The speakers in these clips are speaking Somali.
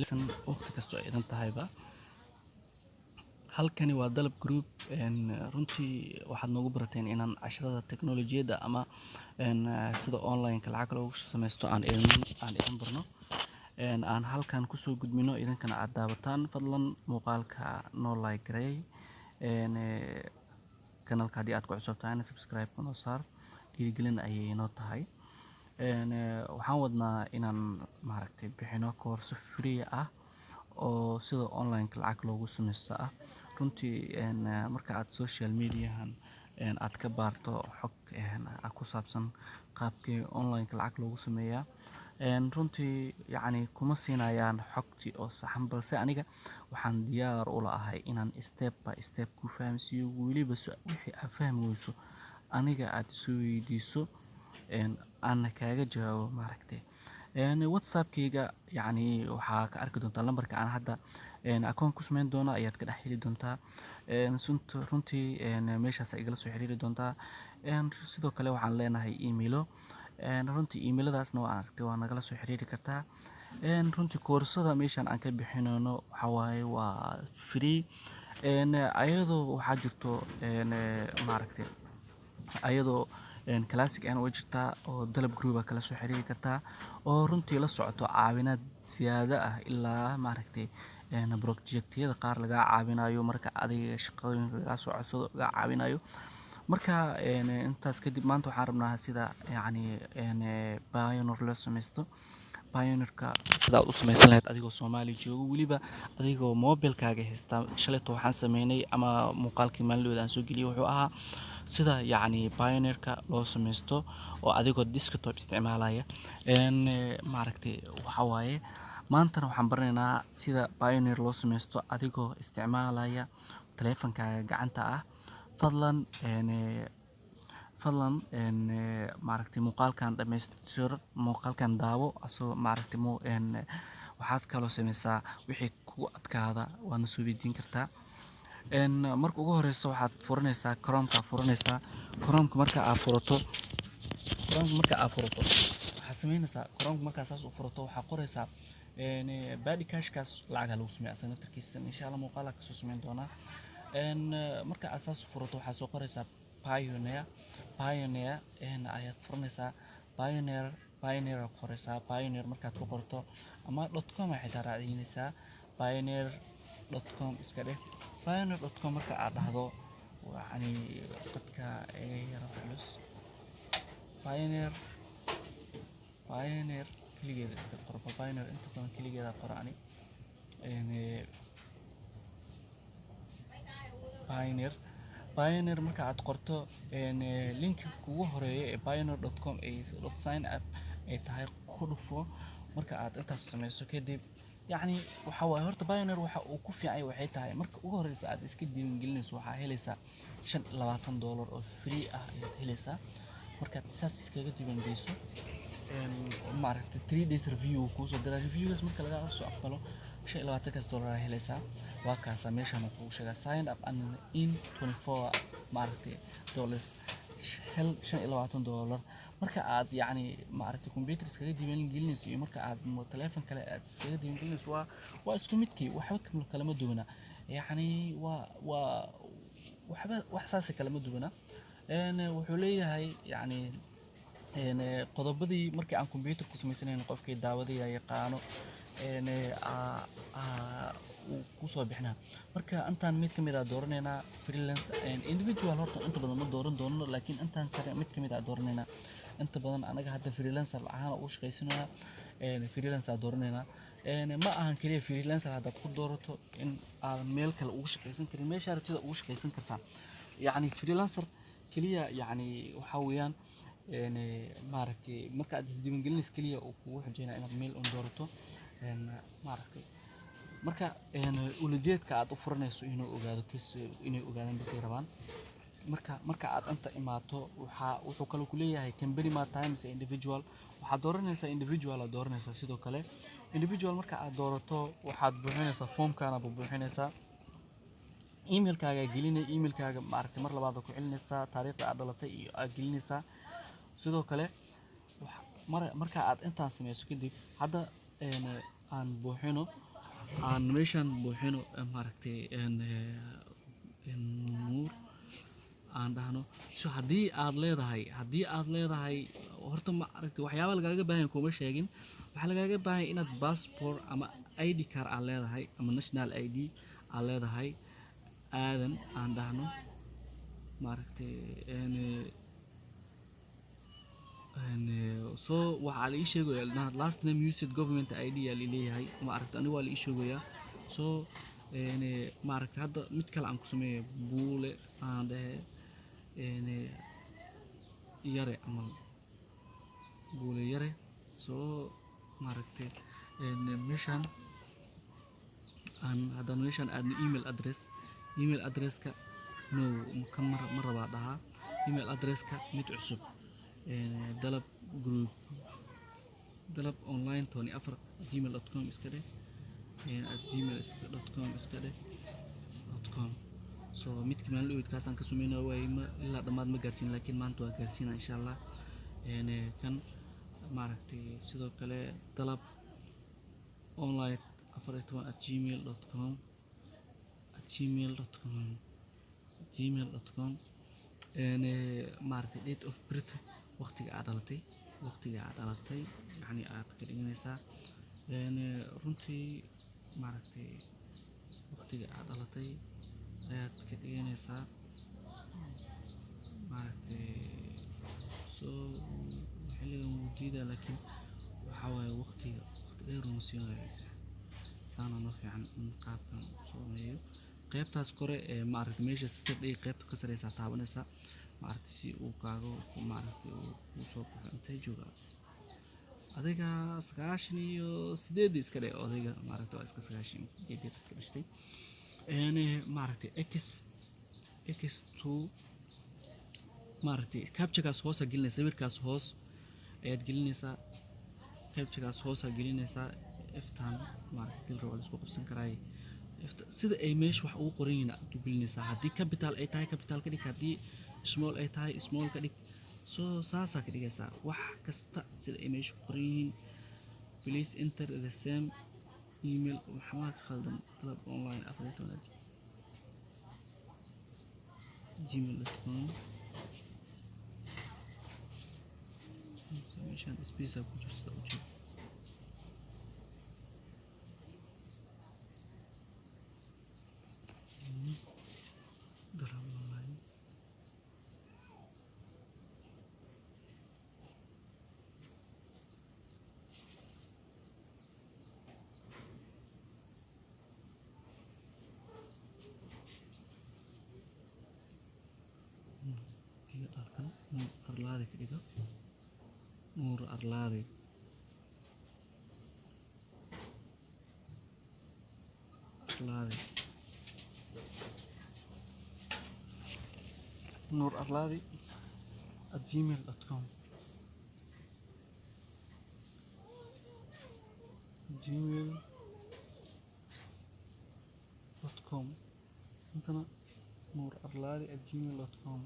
wanaagsan waqti kastoo ay idan tahayba. Halkani waa Dalab Group runtii waxaad noogu barateen inaan casharada teknoolojiyadda ama sida online-ka lacag loogu samaysto aan idin barno. Aan halkan kusoo gudbino idinkana aad daawataan. Fadlan muuqaalka noo like gareey. Kanaalka haddii aad ku cusub tahayna subscribe noo saar. Dhiirigelin ayay inoo tahay. Waxaan wadnaa inaan bixino koorso free ah oo sida online-ka lacag loogu samaysto ah. Runtii marka aad social media-han aad ka baarto xog ku saabsan qaabkii online-ka lacag loogu sameeyaa, runtii kuma siinayaan xogtii oo saxan, balse aniga waxaan diyaar u lahay inaan step by step ku fahamsiiyo. Weliba wixii aad fahmi weyso aniga aad isu weydiiso aan kaaga jawaabo. WhatsApp-kayga waxaa ka arki doontaa lambarka aan hadda account ku samayn doono ayaad ka dhex heli doontaa. Runtii meeshaas igala soo xiriiri doontaa. Sidoo kale waxaan leenahay emailo. Runtii emailadaasna waa nagala soo xiriiri kartaa. Runtii koorsada meeshan aan ka bixinayno waxaa waaye waa free. Ayadoo waxaa jirto ayadoo classic way jirtaa oo Dalab Group kala soo xiriiri kartaa oo runtii la socoto caawinaad siyaada ah ilaa project-yada qaar laga caawinayo marka adiga shaqooyinka laga soo codsado laga caawinayo. Marka intaas kadib maanta waxaan rabnaa sida Pioneer loo samaysto. Pioneer-ka sida aad u samaysan lahayd adigoo Soomaali joogo, weliba adigoo mobile-kaaga haysta. Shalayto waxaan sameynay ama muuqaalkii maalinlooda aan soo geliyay wuxuu ahaa sida Pioneer-ka loo samaysto oo adigoo desktop isticmaalaya. Waxaa waaye maantana waxaan baranaynaa sida Pioneer loo samaysto adigoo isticmaalaya taleefankaaga gacanta ah. Fadlan muuqaalkan dhamaystir, muuqaalkan daawo asoo waxaad kaloo samaysaa wixii kugu adkaada waana soo weydiin kartaa. Marka ugu horeyso waxaad furanaysaa Chrome-ka. Marka aad furato waxaad samaynaysaa Chrome-ka. Markaa saas u furato waxaad qoraysaa Badi Cash-kaas lacag lagu sameeyaa asagana tarkiisa insha Allah muuqaal ka soo sameyn doonaa. Marka aad saas u furato waxaad soo qoraysaa Pioneer ayaad furanaysaa. Pioneer aad qoraysaa. Pioneer markaad ku qorto ama .com waxay raadinaysaa pioneer.com iska dheh. Pioneer.com marka aad dhahdo qadka yar culus Pioneer kaligeeda iska qor. Pioneer inta badan kaligeeda qorani Pioneer marka aad qorto link ugu horeeyo ee pioneer.com sign up ay tahay ku dhufo. Marka aad intaas samayso kadib waxa waaye horta Pioneer waxa uu ku fiican waxay tahay marka ugu horeysa aad iska diiwaangelinayso waxaa helaysaa $25 oo free ah ayaad helaysaa. Markaad saas iskaga diiwaangeliso 3 days review kuu soo diraa. Review-gaas marka laga soo aqbalo $25 aad helaysaa. waa kaasa meeshan kugu sheegaa sign up and in 24 dollars hel $25. marka aad computer iskaga diiwaangelinayso iyo marka aad telefoon kale aad iskaga diiwaangelinayso waa isku midkii, waxba kala ma duwana. waxba wax saas kala ma duwana. wuxuu leeyahay qodobadii markii aan computer ku sameysanayn qofkii daawadaya yaqaano ku soo bixnaa. Marka intaan mid kamid ah dooranayna freelance individual horta inta badan ma dooran doono, laakiin intaan kale mid kamid ah dooranayna. inta badan anaga hadda freelancer ahaan u shaqeysanayaa. freelancer dooranayna ma ahan kaliya freelancer hadda ku doorato in aad meel kale ugu shaqeysan karin, meesha rabtida ugu shaqeysan kartaa. freelancer kaliya waxa weeyaan marka aad isdiiwaangelinayso kaliya uu kugu xujeyna inaad meel doorato. marka ulajeedka aad u furanayso inuu ogaado inay ogaadaan bis ay rabaan. marka aad inta imaato wuxuu kale ku leeyahay company ma times individual. waxaad dooranaysaa individual aad dooranaysaa. sidoo kale individual marka aad doorato waxaad buuxinaysaa foomkana buuxinaysaa. emailkaaga gelinay emailkaaga mar labaad ku celinaysaa. taariikhda aad dhalatay iyo aad gelinaysaa. sidoo kale marka aad intaan sameyso kadib hadda aan buuxino aan meeshan buuxino maaragtay nuur aan dhahno. So haddii aad leedahay horta maaragtay waxyaaba lagaaga baahan yahay kuma sheegin. Waxaa lagaaga baahan yahay inaad passport ama ID card aad leedahay ama national ID aad leedahay aadan aan dhahno maaragtay so waxaa la ii sheegayaa last name used government ID yaa leeyahay maaragtay aniga waa la ii sheegayaa. So maaragtay hadda mid kale aan ku sameeyo buule aan dhahe yare amal buule yare. So maaragtay meeshan aan haddaan meeshan aadno email addresska no kan ma rabaa dhahaa email addresska mid cusub dalab group dalab online 24 gmail.com iska dheh @gmail.com iska dheh .com. So midkii maalin dhaweyd kaasaan ka sameynaa waay ilaa dhammaad ma gaarsiin laakiin maanta waa gaarsiinaa insha allah. Kan maaragtay sidoo kale dalab online 14 @gmail.com maaragtay date of birth waqtiga aad dhalatay yacni aad ka dhiganaysaa runtii maaragtay waqtiga aad dhalatay ayaad ka dhiganaysaa maaragtay. So xilligan wuu diidaa laakiin waxaa waaye waqti dheer uma sii wadaagaysa saana noo fiican in qaabkan sameeyo. qaybtaas kore maaragtay meesha saturday qaybta ka sareysa taabanaysa maaragtay si uu kaago maaragtay uu soo baxo intee jooga adiga 98 iska dheh odayga maaragtay waa iska 98 dadka dhashtay maaragtay x2 maaragtay captchagaas hoos gelinaysa sawirkaas hoos ayaad gelinaysaa captchagaas hoos gelinaysaa iftaan maaragtay dil rabo la isku qabsan karaay sida ay meesha wax ugu qoran yihiin aad u gelinaysaa. haddii capital ay tahay capital ka dhig, haddii small ay tahay small ka dhig. So saasaa ka dhigaysaa wax kasta sida ay meesha ku qoran yihiin. Please enter the same email maxaa ka khaldan dalab online 14 gmail.com meeshaan space ku jirta u jeed dalab online arlaade ka dhigo nuur arlaade nuur arlaade @gmail.com intana nuur arlaade @gmail.com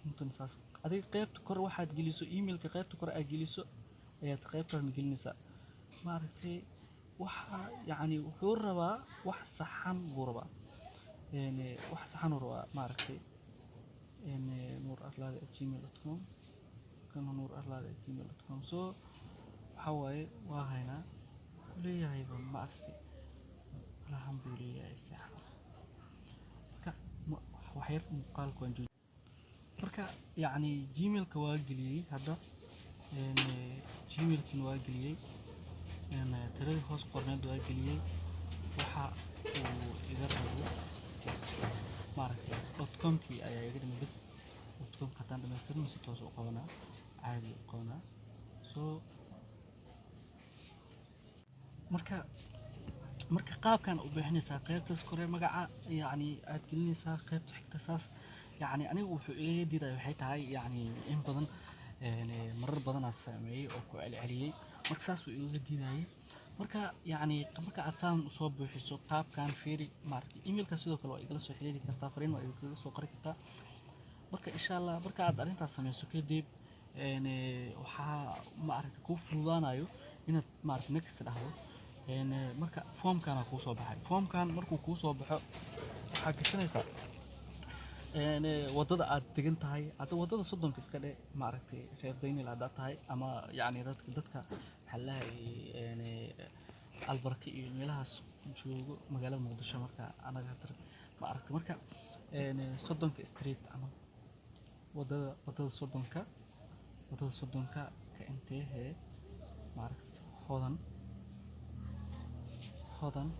intan saas adiga qaybta kor waxaad geliso emailka qaybta kor aad geliso ayaad qaybtan gelinaysaa maaragtay waxa yacni wuxuu rabaa wax saxan buu rabaa wax saxan uu rabaa maaragtay nuur arlaade @gmail.com kana nuur arlaade @gmail.com. So waxa waaye waa haynaa leeyahay maaragtay alxamdulillaah sax marka wax yar muuqaalku waan marka yacni gmailka waa geliyey hadda gmailkin waa geliyey tiradii hoos qorneed waa geliyey waxa uu iga rabo maaragtay .comkii ayaa iga dhimay bas .com haddaan dhamaystirno si toos u qabanaa caadi u qabanaa. So marka qaabkan u bixinaysaa qaybtaas kore magaca yacni aad gelinaysaa qaybta xigta saas yacni anigu wuxuu iga diiday waxay tahay yacni in badan marar badan aad sameeyay oo ku celceliyay marka saas uu iga diidayay marka yacni marka aad saan u soo buuxiso qaabkan fiiri maaragtay emailka sidoo kale waa igala soo xiriiri kartaa fariin waa igala soo qori kartaa marka insha Allah marka aad arrintaas sameyso kadib waxaa maaragtay kuu fududaanayo inaad maaragtay next dhahdo marka foomkana kuu soo baxay. Foomkan markuu kuu soo baxo waxaad gashanaysaa wadada aad degan tahay. Hadda wadada soddonka iska dhe maaragtay reer Daynil haddaad tahay ama yacni dadka maxaa la dhahay albarka iyo meelahaas joogo magaalada Muqdisho marka anaga hadda maaragtay marka soddonka street ama wadada soddonka ka intee maaragtay hodan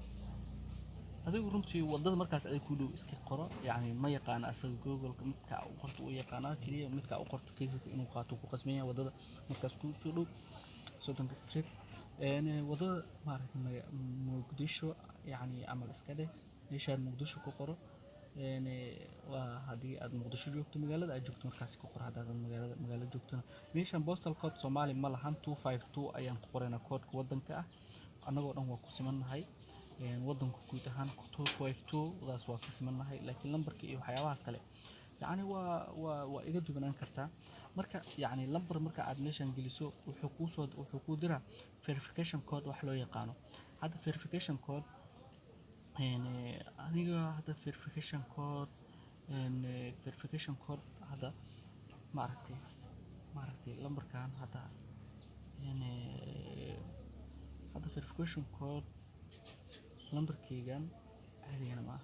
adigu runtii wadada markaas ay ku dhow iska qoro yacni ma yaqaan asaga Google-ka midka u qorto u yaqaana kaliya midka u qorto keydka inuu qaato ku qasban yahay wadada markaas ku soo dhow soddonka street wadada maaragtay Muqdisho yacni amal iska dheh meeshaan Muqdisho ku qoro waa haddii aad Muqdisho joogto magaalada aad joogto markaas ku qor haddaad magaalada joogtona meeshaan postal code Soomaali ma lahan 252 ayaan ku qoraynaa koodka wadanka ah annagoo dhan waa ku simannahay wadanku guud ahaan 252 daas waa ku simannahay laakiin lambarka iyo waxyaabahaas kale yacni waa iga duwanaan kartaa marka yacni lambar marka aad meeshaan geliso wuxuu kuu diraa verification code wax loo yaqaano hadda verification code aniga hadda verification code hadda maaragtay lambarkan hadda verification code lambarkaygan caadigan ma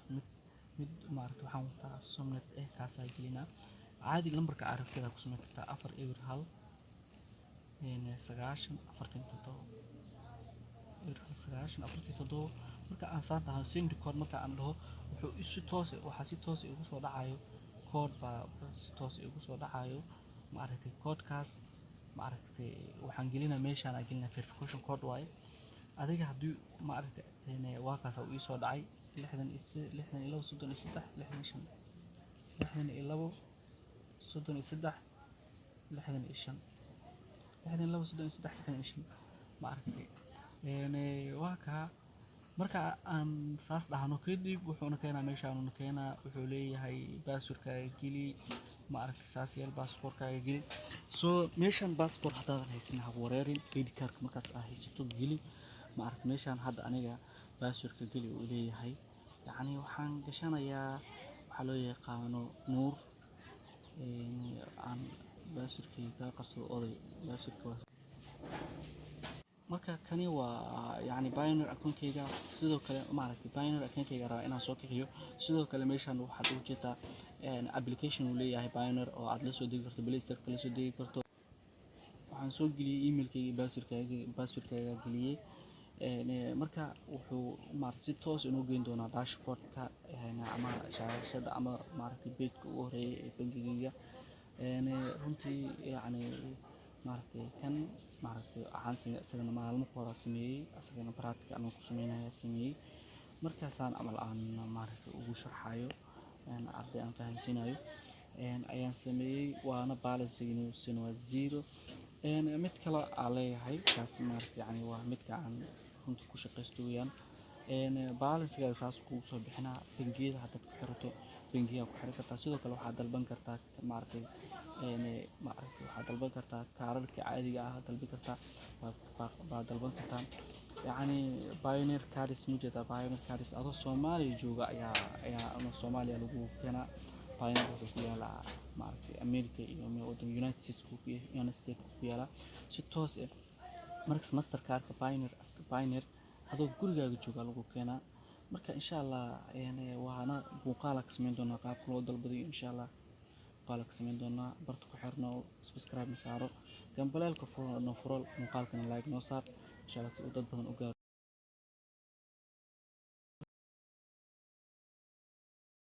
mid maaragtay waxaan wataa somnet kaasaa gelinaa caadi lambarka aragtida ku samayn kartaa 4 9 47 marka aan saan tahay send code marka aan dhaho waxaa si toos igu soo dhacayo code baa si toos igu soo dhacayo maaragtay codekaas maaragtay waxaan gelinaa meeshaan aan gelinaa verification code waaye adiga haddii maaragtay waa kaas uu soo dhacay 62 maaragtay waa kaa marka aan saas dhahno kadib wuxuuna keenaa meeshaan wuxuu leeyahay baasurkaaga geli maaragtay saas yeel baasaboorkaaga geli soo meeshaan baasaboor haddaadan haysan ha wareerin ID cardka markaas aad haysato geli maaragtay meeshaan hadda aniga baasurka geli uu leeyahay yacni waxaan gashanayaa waxaa loo yaqaano nuur aan baasurkayga qarsado oday baasurka marka kani waa yacni Pioneer account-kayga sidoo kale maaragtay Pioneer account-kayga rabaa inaan soo kixiyo sidoo kale meeshaan waxaad ugu jeedaa application uu leeyahay Pioneer oo aad la soo degi karto Play Store la soo degi karto waxaan soo geliyay emailkayga baasurkayga geliyay marka wuxuu maaragtay si toos inuu geyn doonaa dashboard-ka ama shaashada ama maaragtay page-ka ugu horeeyay ee bangigayga runtii yacni maaragtay kan maaragtay waxaan sameeyay isagana maalmo hore sameeyay asagana practice aan ku sameeyay markaasaan amal aan maaragtay ugu sharxayo arday aan fahamsiinayo ayaan sameeyay waana balance-giina waa 0 mid kale aan leeyahay kaas maaragtay yacni waa midka aan runtii ku shaqaysto weeyaan balance-gaaga saas kugu soo bixinaa bangiyada haddaad ku xirato bangiga ku xiran kartaa sidoo kale waxaad dalban kartaa maaragtay waxaad dalban kartaa kaararka caadiga ah dalban kartaa baad dalban kartaa yacni Pioneer cards muujada Pioneer cards adoo Soomaaliya jooga ayaa Soomaaliya lagu keenaa Pioneer wuxuu ku yaalaa maaragtay America iyo waddan United States ku yaala si toos ah marka mastercard-ka Pioneer adoo gurigaaga jooga lagu keenaa marka insha Allah waana muuqaal ka sameyn doonaa qaabka loo dalbaday insha Allah muuqaal ka sameyn doonaa barta ku xirno subscribe saaro gambaleelka furo muuqaalkana like noo saar insha Allah si dad badan u gaaro